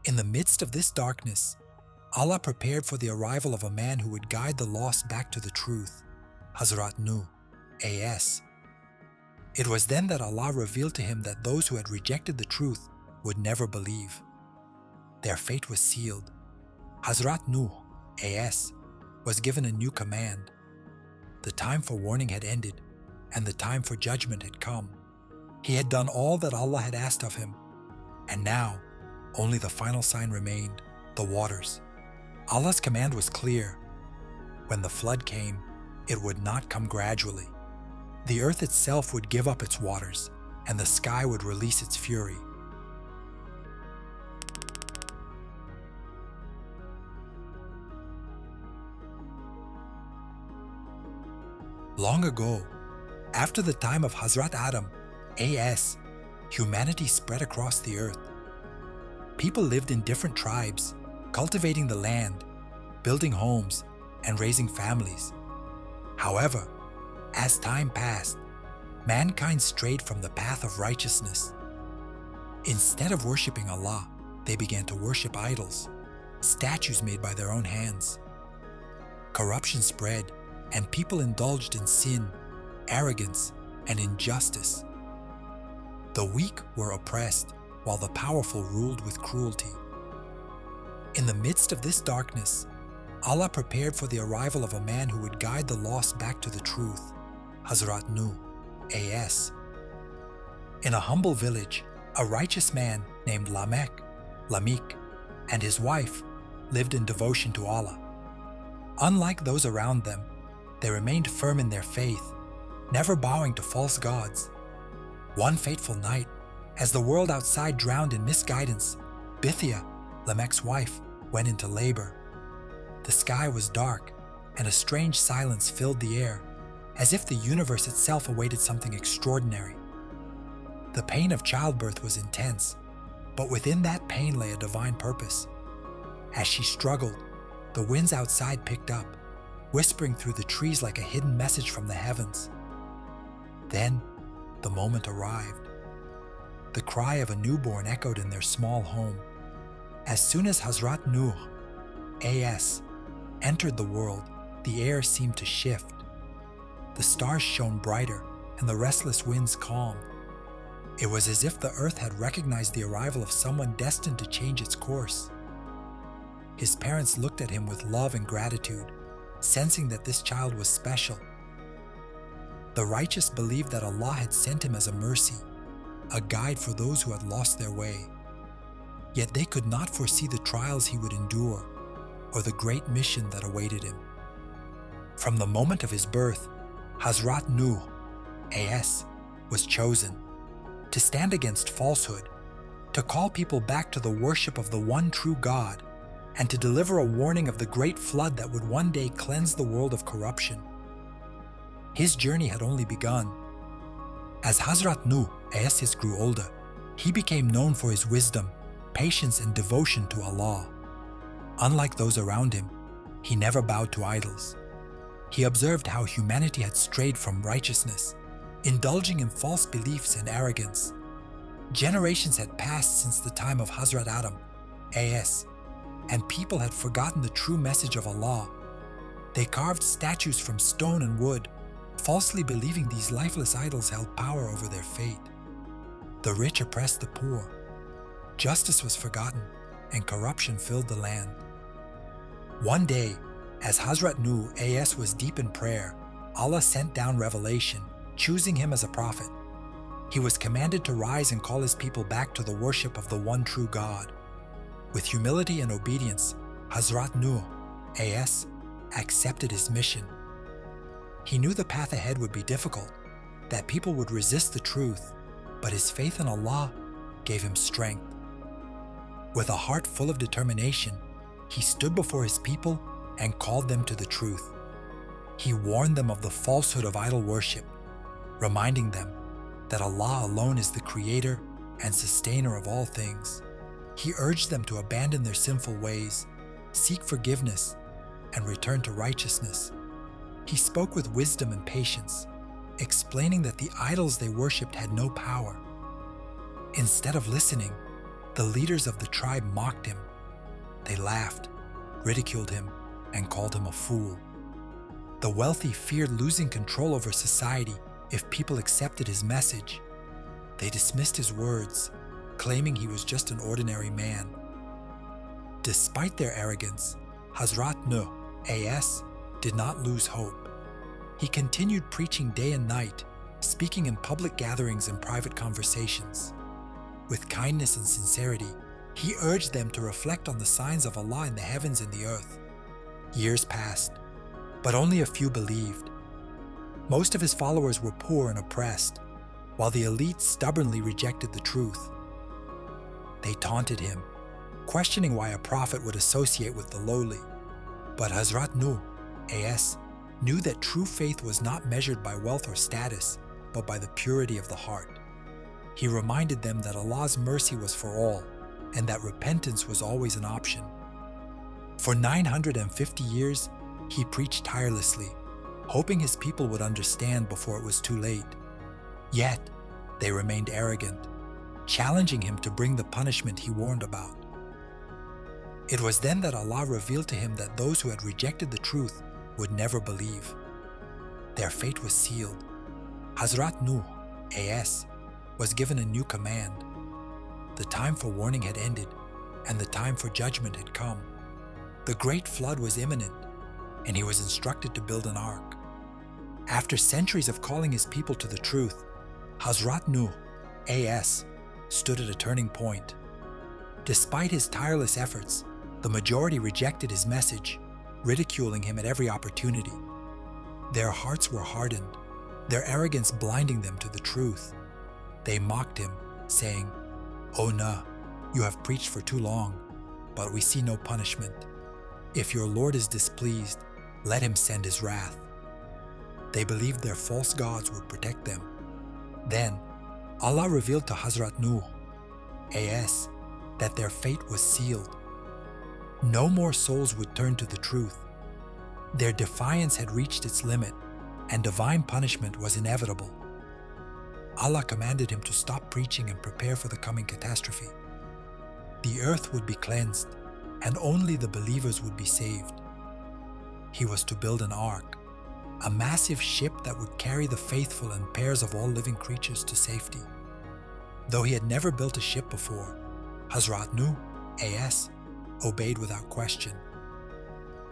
In the midst of this darkness, Allah prepared for the arrival of a man who would guide the lost back to the truth, Hazrat Nuh, A.S. It was then that Allah revealed to him that those who had rejected the truth would never believe. Their fate was sealed. Hazrat Nuh, A.S., was given a new command. The time for warning had ended, and the time for judgment had come. He had done all that Allah had asked of him, and now only the final sign remained, the waters. Allah's command was clear. When the flood came, it would not come gradually. The earth itself would give up its waters, and the sky would release its fury. Long ago, after the time of Hazrat Adam, A.S., humanity spread across the earth. People lived in different tribes, cultivating the land, building homes, and raising families. However, as time passed, mankind strayed from the path of righteousness. Instead of worshipping Allah, they began to worship idols, statues made by their own hands. Corruption spread, and people indulged in sin, arrogance, and injustice. The weak were oppressed, while the powerful ruled with cruelty. In the midst of this darkness, Allah prepared for the arrival of a man who would guide the lost back to the truth, Hazrat Nuh, A.S. In a humble village, a righteous man named Lamech, and his wife lived in devotion to Allah. Unlike those around them, they remained firm in their faith, never bowing to false gods. One fateful night, as the world outside drowned in misguidance, Bithia, Lamech's wife, went into labor. The sky was dark, and a strange silence filled the air, as if the universe itself awaited something extraordinary. The pain of childbirth was intense, but within that pain lay a divine purpose. As she struggled, the winds outside picked up, whispering through the trees like a hidden message from the heavens. Then, the moment arrived. The cry of a newborn echoed in their small home. As soon as Hazrat Nuh, A.S., entered the world, the air seemed to shift. The stars shone brighter, and the restless winds calmed. It was as if the earth had recognized the arrival of someone destined to change its course. His parents looked at him with love and gratitude, sensing that this child was special. The righteous believed that Allah had sent him as a mercy, a guide for those who had lost their way. Yet they could not foresee the trials he would endure, or the great mission that awaited him. From the moment of his birth, Hazrat Nuh, A.S., was chosen to stand against falsehood, to call people back to the worship of the one true God, and to deliver a warning of the great flood that would one day cleanse the world of corruption. His journey had only begun. As Hazrat Nuh, A.S., grew older, he became known for his wisdom, patience, and devotion to Allah. Unlike those around him, he never bowed to idols. He observed how humanity had strayed from righteousness, indulging in false beliefs and arrogance. Generations had passed since the time of Hazrat Adam, A.S., and people had forgotten the true message of Allah. They carved statues from stone and wood, falsely believing these lifeless idols held power over their fate. The rich oppressed the poor. Justice was forgotten, and corruption filled the land. One day, as Hazrat Nuh, A.S., was deep in prayer, Allah sent down revelation, choosing him as a prophet. He was commanded to rise and call his people back to the worship of the one true God. With humility and obedience, Hazrat Nuh, A.S., accepted his mission. He knew the path ahead would be difficult, that people would resist the truth, but his faith in Allah gave him strength. With a heart full of determination, he stood before his people and called them to the truth. He warned them of the falsehood of idol worship, reminding them that Allah alone is the creator and sustainer of all things. He urged them to abandon their sinful ways, seek forgiveness, and return to righteousness. He spoke with wisdom and patience, explaining that the idols they worshipped had no power. Instead of listening, The leaders of the tribe mocked him. They laughed, ridiculed him, and called him a fool. The wealthy feared losing control over society if people accepted his message. They dismissed his words, claiming he was just an ordinary man. Despite their arrogance, Hazrat Nuh, A.S., did not lose hope. He continued preaching day and night, speaking in public gatherings and private conversations. With kindness and sincerity, he urged them to reflect on the signs of Allah in the heavens and the earth. Years passed, but only a few believed. Most of his followers were poor and oppressed, while the elite stubbornly rejected the truth. They taunted him, questioning why a prophet would associate with the lowly. But Hazrat Nuh, A.S., knew that true faith was not measured by wealth or status, but by the purity of the heart. He reminded them that Allah's mercy was for all, and that repentance was always an option. For 950 years, he preached tirelessly, hoping his people would understand before it was too late. Yet, they remained arrogant, challenging him to bring the punishment he warned about. It was then that Allah revealed to him that those who had rejected the truth would never believe. Their fate was sealed. Hazrat Nuh, A.S., was given a new command. The time for warning had ended, and the time for judgment had come. The great flood was imminent, and he was instructed to build an ark. After centuries of calling his people to the truth, Hazrat Nuh, A.S., stood at a turning point. Despite his tireless efforts, the majority rejected his message, ridiculing him at every opportunity. Their hearts were hardened, their arrogance blinding them to the truth. They mocked him, saying, "O Nuh, you have preached for too long, but we see no punishment. If your Lord is displeased, let him send his wrath." They believed their false gods would protect them. Then, Allah revealed to Hazrat Nuh, A.S., that their fate was sealed. No more souls would turn to the truth. Their defiance had reached its limit, and divine punishment was inevitable. Allah commanded him to stop preaching and prepare for the coming catastrophe. The earth would be cleansed, and only the believers would be saved. He was to build an ark, a massive ship that would carry the faithful and pairs of all living creatures to safety. Though he had never built a ship before, Hazrat Nuh, A.S., obeyed without question.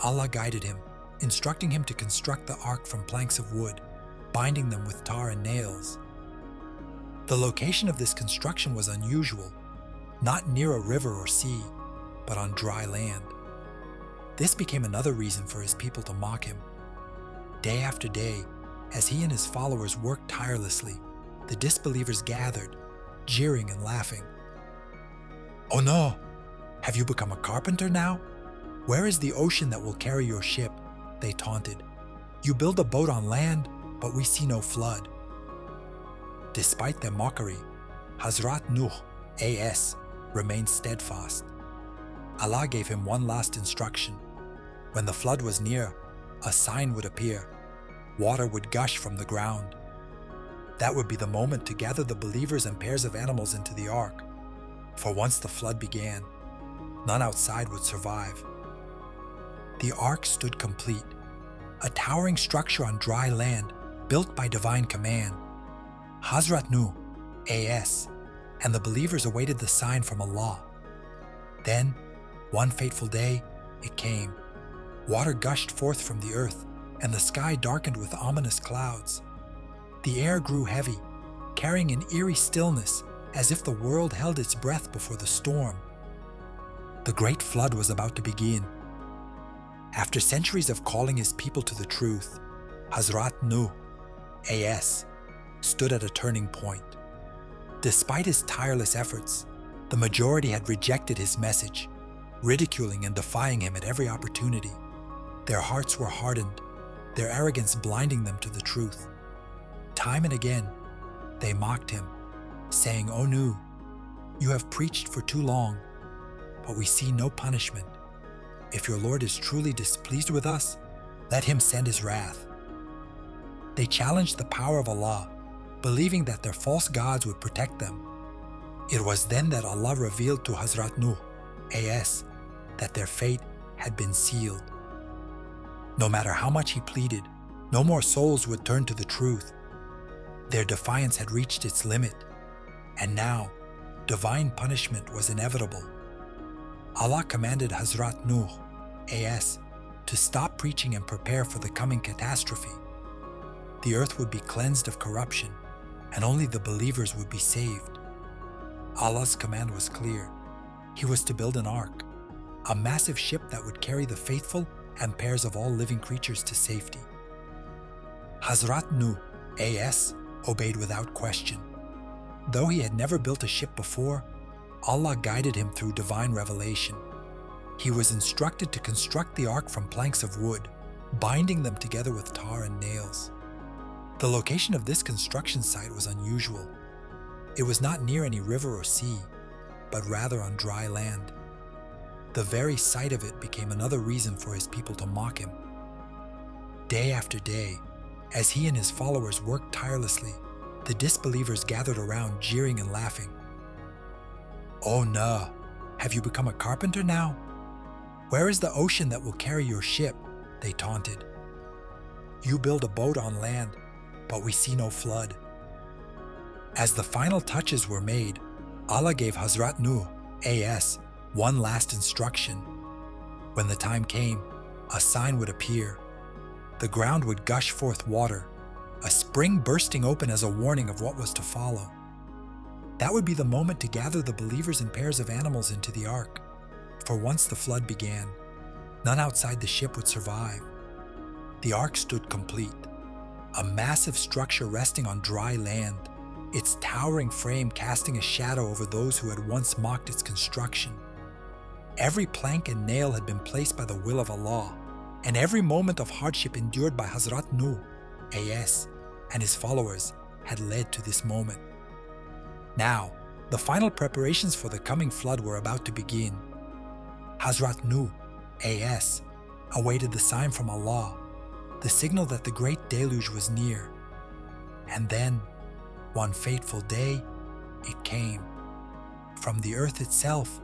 Allah guided him, instructing him to construct the ark from planks of wood, binding them with tar and nails. The location of this construction was unusual, not near a river or sea, but on dry land. This became another reason for his people to mock him. Day after day, as he and his followers worked tirelessly, the disbelievers gathered, jeering and laughing. "Oh no! Have you become a carpenter now? Where is the ocean that will carry your ship?" they taunted. "You build a boat on land, but we see no flood." Despite their mockery, Hazrat Nuh, A.S., remained steadfast. Allah gave him one last instruction. When the flood was near, a sign would appear. Water would gush from the ground. That would be the moment to gather the believers and pairs of animals into the ark. For once the flood began, none outside would survive. The ark stood complete, a towering structure on dry land built by divine command. Hazrat Nuh, A.S., and the believers awaited the sign from Allah. Then, one fateful day, it came. Water gushed forth from the earth, and the sky darkened with ominous clouds. The air grew heavy, carrying an eerie stillness, as if the world held its breath before the storm. The great flood was about to begin. After centuries of calling his people to the truth, Hazrat Nuh, A.S., stood at a turning point. Despite his tireless efforts, the majority had rejected his message, ridiculing and defying him at every opportunity. Their hearts were hardened, their arrogance blinding them to the truth. Time and again, they mocked him, saying, "O Nuh, you have preached for too long, but we see no punishment. If your Lord is truly displeased with us, let him send his wrath." They challenged the power of Allah, believing that their false gods would protect them. It was then that Allah revealed to Hazrat Nuh, AS, that their fate had been sealed. No matter how much he pleaded, no more souls would turn to the truth. Their defiance had reached its limit, and now divine punishment was inevitable. Allah commanded Hazrat Nuh, AS, to stop preaching and prepare for the coming catastrophe. The earth would be cleansed of corruption, and only the believers would be saved. Allah's command was clear. He was to build an ark, a massive ship that would carry the faithful and pairs of all living creatures to safety. Hazrat Nuh, AS, obeyed without question. Though he had never built a ship before, Allah guided him through divine revelation. He was instructed to construct the ark from planks of wood, binding them together with tar and nails. The location of this construction site was unusual. It was not near any river or sea, but rather on dry land. The very sight of it became another reason for his people to mock him. Day after day, as he and his followers worked tirelessly, the disbelievers gathered around, jeering and laughing. "Oh Nuh, have you become a carpenter now? Where is the ocean that will carry your ship?" they taunted. "You build a boat on land, but we see no flood." As the final touches were made, Allah gave Hazrat Nuh, AS, one last instruction. When the time came, a sign would appear. The ground would gush forth water, a spring bursting open as a warning of what was to follow. That would be the moment to gather the believers in pairs of animals into the ark, for once the flood began, none outside the ship would survive. The ark stood complete, a massive structure resting on dry land, its towering frame casting a shadow over those who had once mocked its construction. Every plank and nail had been placed by the will of Allah, and every moment of hardship endured by Hazrat Nuh, AS, and his followers had led to this moment. Now, the final preparations for the coming flood were about to begin. Hazrat Nuh, AS, awaited the sign from Allah, the signal that the great deluge was near. And then, one fateful day, it came. From the earth itself,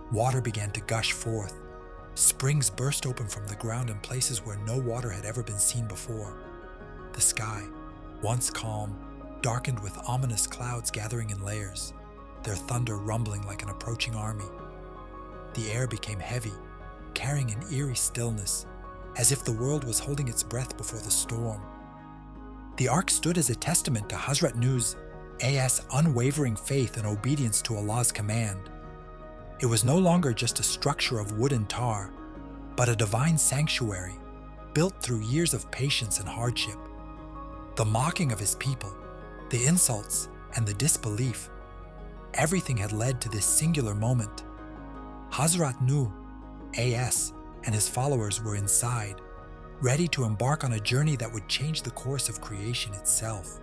water began to gush forth. Springs burst open from the ground in places where no water had ever been seen before. The sky, once calm, darkened with ominous clouds gathering in layers, their thunder rumbling like an approaching army. The air became heavy, carrying an eerie stillness, as if the world was holding its breath before the storm. The ark stood as a testament to Hazrat Nuh's, AS, unwavering faith and obedience to Allah's command. It was no longer just a structure of wood and tar, but a divine sanctuary, built through years of patience and hardship. The mocking of his people, the insults, and the disbelief, everything had led to this singular moment. Hazrat Nuh, AS, and his followers were inside, ready to embark on a journey that would change the course of creation itself.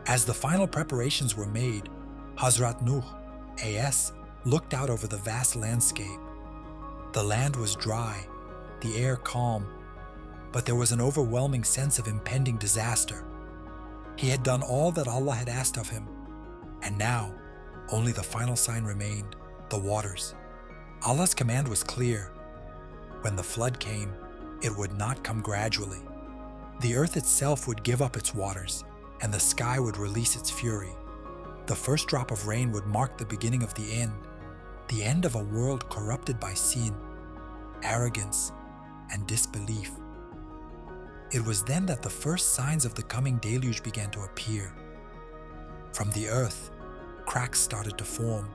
As the final preparations were made, Hazrat Nuh, AS, looked out over the vast landscape. The land was dry, the air calm, but there was an overwhelming sense of impending disaster. He had done all that Allah had asked of him, and now only the final sign remained, the waters. Allah's command was clear. When the flood came, it would not come gradually. The earth itself would give up its waters, and the sky would release its fury. The first drop of rain would mark the beginning of the end of a world corrupted by sin, arrogance, and disbelief. It was then that the first signs of the coming deluge began to appear. From the earth, cracks started to form,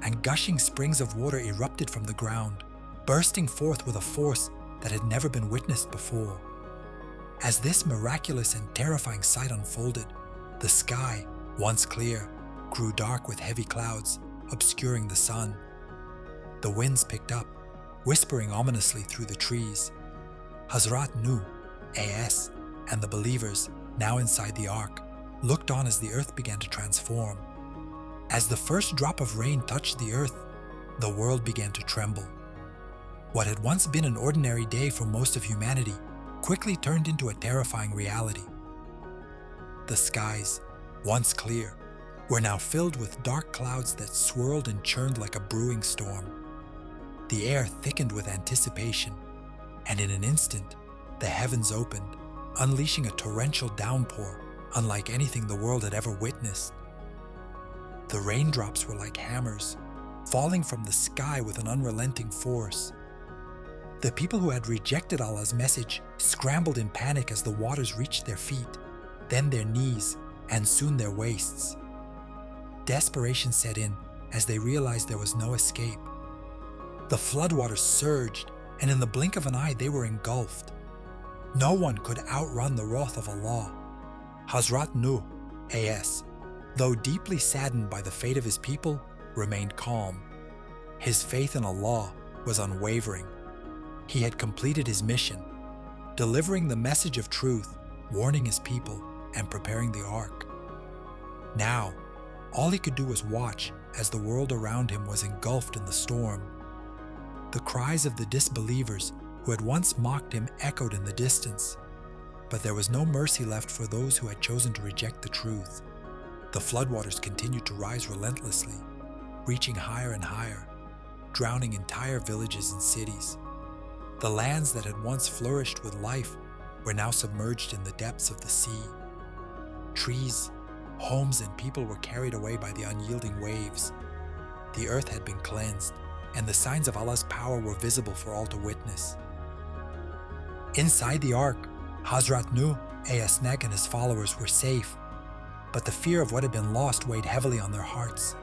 and gushing springs of water erupted from the ground, bursting forth with a force that had never been witnessed before. As this miraculous and terrifying sight unfolded, the sky, once clear, grew dark with heavy clouds, obscuring the sun. The winds picked up, whispering ominously through the trees. Hazrat Nuh, AS, and the believers, now inside the ark, looked on as the earth began to transform. As the first drop of rain touched the earth, the world began to tremble. What had once been an ordinary day for most of humanity quickly turned into a terrifying reality. The skies, once clear, were now filled with dark clouds that swirled and churned like a brewing storm. The air thickened with anticipation, and in an instant, the heavens opened, unleashing a torrential downpour unlike anything the world had ever witnessed. The raindrops were like hammers, falling from the sky with an unrelenting force. The people who had rejected Allah's message scrambled in panic as the waters reached their feet, then their knees, and soon their waists. Desperation set in as they realized there was no escape. The floodwaters surged, and in the blink of an eye they were engulfed. No one could outrun the wrath of Allah. Hazrat Nuh, A.S., though deeply saddened by the fate of his people, remained calm. His faith in Allah was unwavering. He had completed his mission, delivering the message of truth, warning his people, and preparing the ark. Now, all he could do was watch as the world around him was engulfed in the storm. The cries of the disbelievers who had once mocked him echoed in the distance, but there was no mercy left for those who had chosen to reject the truth. The floodwaters continued to rise relentlessly, reaching higher and higher, drowning entire villages and cities. The lands that had once flourished with life were now submerged in the depths of the sea. Trees, homes, and people were carried away by the unyielding waves. The earth had been cleansed, and the signs of Allah's power were visible for all to witness. Inside the ark, Hazrat Nuh, A.S. and his followers were safe, but the fear of what had been lost weighed heavily on their hearts.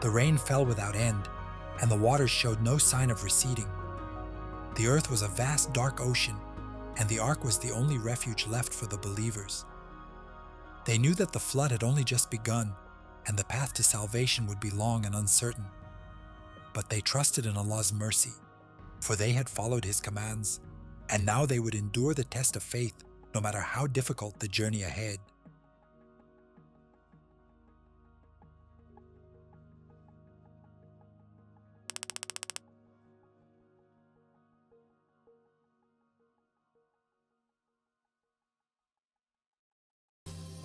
The rain fell without end, and the waters showed no sign of receding. The earth was a vast dark ocean, and the ark was the only refuge left for the believers. They knew that the flood had only just begun, and the path to salvation would be long and uncertain. But they trusted in Allah's mercy, for they had followed His commands, and now they would endure the test of faith no matter how difficult the journey ahead.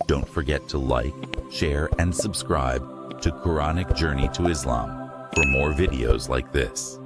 Don't forget to like, share, and subscribe to Quranic Journey to Islam for more videos like this.